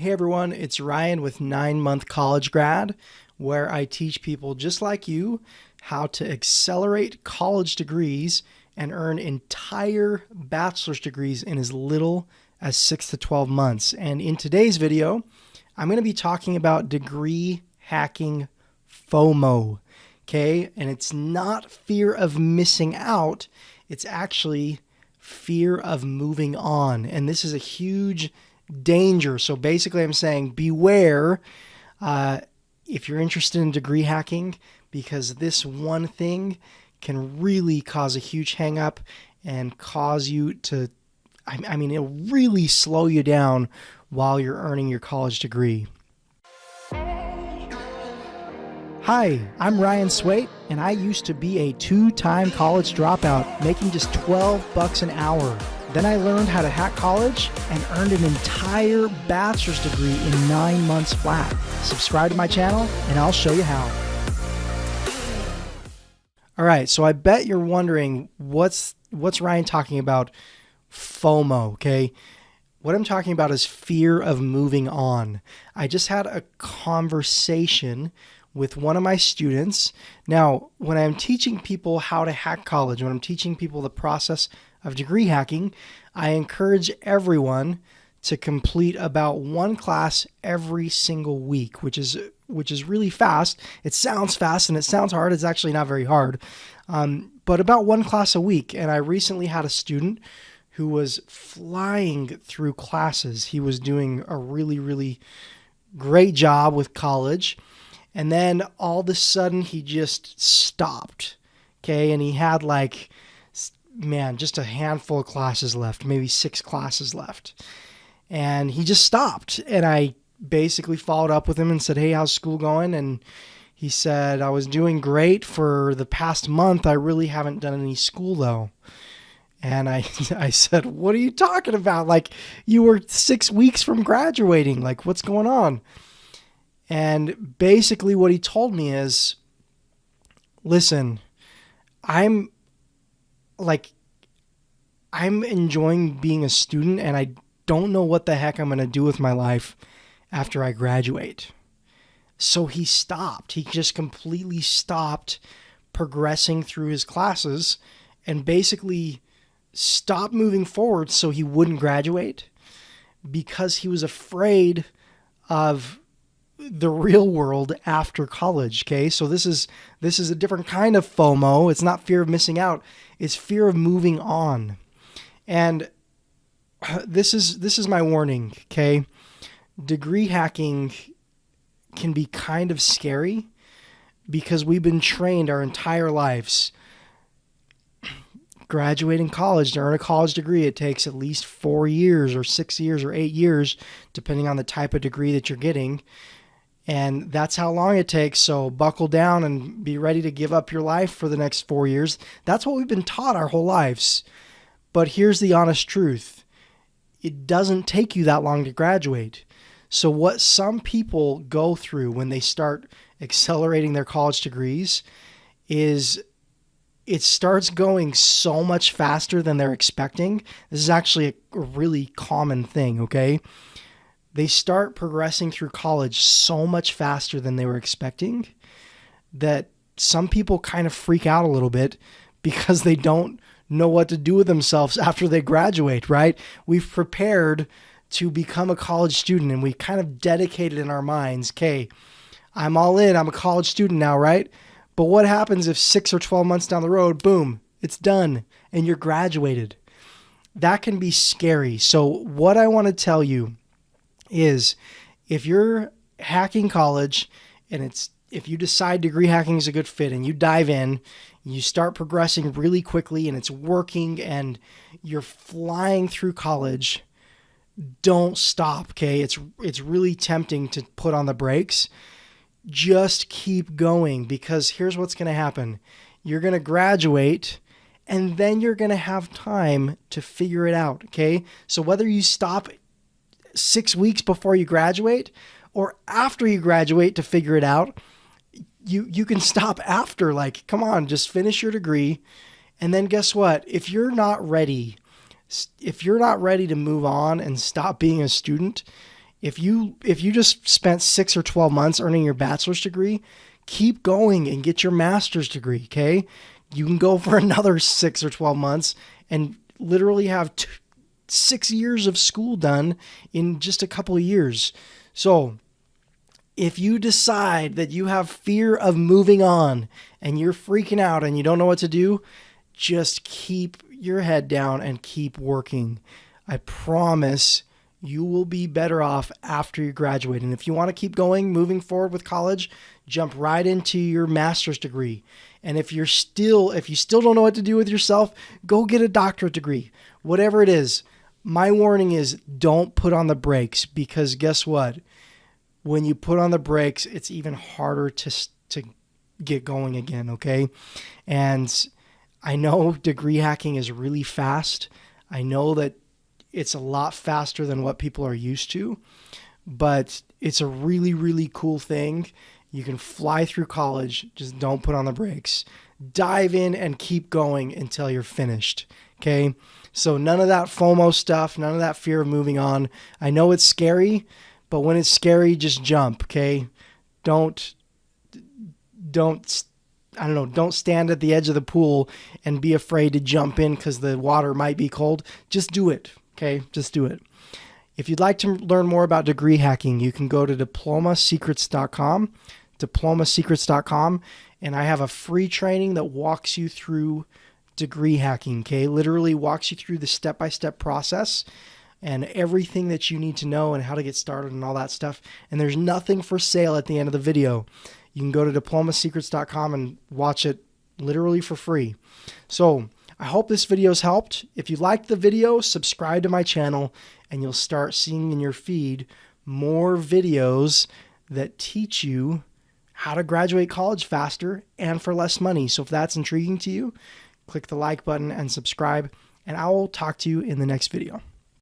Hey everyone, it's Ryan with 9-Month College Grad, where I teach people just like you how to accelerate college degrees and earn entire bachelor's degrees in as little as 6 to 12 months. And in today's video, I'm going to be talking about degree hacking FOMO. Okay, and it's not fear of missing out, it's actually fear of moving on. And this is a huge danger. So basically I'm saying beware if you're interested in degree hacking, because this one thing can really cause a huge hang up and cause you to, it'll really slow you down while you're earning your college degree. Hi, I'm Ryan Swayt, and I used to be a 2-time college dropout, making just $12 an hour. Then I learned how to hack college and earned an entire bachelor's degree in 9 months flat. Subscribe to my channel and I'll show you how. All right, so I bet you're wondering what's Ryan talking about FOMO, okay? What I'm talking about is fear of moving on. I just had a conversation with one of my students. Now, when I'm teaching people how to hack college, when I'm teaching people the process of degree hacking, I encourage everyone to complete about one class every single week, which is really fast. It sounds fast and it sounds hard. It's actually not very hard, but about one class a week. And I recently had a student who was flying through classes. He was doing a really, really great job with college. And then all of a sudden he just stopped. Okay. And he had just a handful of classes left, maybe 6 classes left. And he just stopped. And I basically followed up with him and said, hey, how's school going? And he said, I was doing great for the past month. I really haven't done any school though. And I said, what are you talking about? Like, you were 6 weeks from graduating. Like, what's going on? And basically what he told me is, listen, I'm enjoying being a student and I don't know what the heck I'm going to do with my life after I graduate. So he stopped. He just completely stopped progressing through his classes and basically stopped moving forward so he wouldn't graduate because he was afraid of the real world after college. Okay. So this is a different kind of FOMO. It's not fear of missing out. It's fear of moving on. And this is my warning. Okay. Degree hacking can be kind of scary because we've been trained our entire lives. Graduating college to earn a college degree, it takes at least 4 years or 6 years or 8 years, depending on the type of degree that you're getting. And that's how long it takes. So buckle down and be ready to give up your life for the next 4 years. That's what we've been taught our whole lives. But here's the honest truth. It doesn't take you that long to graduate. So what some people go through when they start accelerating their college degrees is it starts going so much faster than they're expecting. This is actually a really common thing, okay? They start progressing through college so much faster than they were expecting that some people kind of freak out a little bit because they don't know what to do with themselves after they graduate, right? We've prepared to become a college student and we kind of dedicated in our minds, okay, I'm all in, I'm a college student now, right? But what happens if 6 or 12 months down the road, boom, it's done and you're graduated? That can be scary. So what I want to tell you is if you're hacking college and if you decide degree hacking is a good fit and you dive in, you start progressing really quickly and it's working and you're flying through college, don't stop, okay? It's really tempting to put on the brakes. Just keep going because here's what's going to happen. You're going to graduate and then you're going to have time to figure it out, okay? So whether you stop 6 weeks before you graduate or after you graduate to figure it out, you can stop after. Like, come on, just finish your degree. And then guess what? If you're not ready to move on and stop being a student, If you just spent 6 or 12 months earning your bachelor's degree, keep going and get your master's degree, okay? You can go for another 6 or 12 months and literally have 6 years of school done in just a couple of years. So if you decide that you have fear of moving on and you're freaking out and you don't know what to do, just keep your head down and keep working. I promise you will be better off after you graduate. And if you want to keep going, moving forward with college, jump right into your master's degree. And if you still don't know what to do with yourself, go get a doctorate degree. Whatever it is, my warning is don't put on the brakes, because guess what? When you put on the brakes, it's even harder to get going again, okay? And I know degree hacking is really fast. I know that it's a lot faster than what people are used to, but it's a really, really cool thing. You can fly through college. Just don't put on the brakes. Dive in and keep going until you're finished, okay? So none of that FOMO stuff, none of that fear of moving on. I know it's scary, but when it's scary, just jump, okay? Don't stand at the edge of the pool and be afraid to jump in because the water might be cold. Just do it, okay? Just do it. If you'd like to learn more about degree hacking, you can go to diplomasecrets.com, and I have a free training that walks you through degree hacking, okay? Literally walks you through the step-by-step process and everything that you need to know and how to get started and all that stuff. And there's nothing for sale at the end of the video. You can go to diplomasecrets.com and watch it literally for free. So I hope this video's helped. If you liked the video, subscribe to my channel and you'll start seeing in your feed more videos that teach you how to graduate college faster and for less money. So if that's intriguing to you, click the like button and subscribe, and I will talk to you in the next video.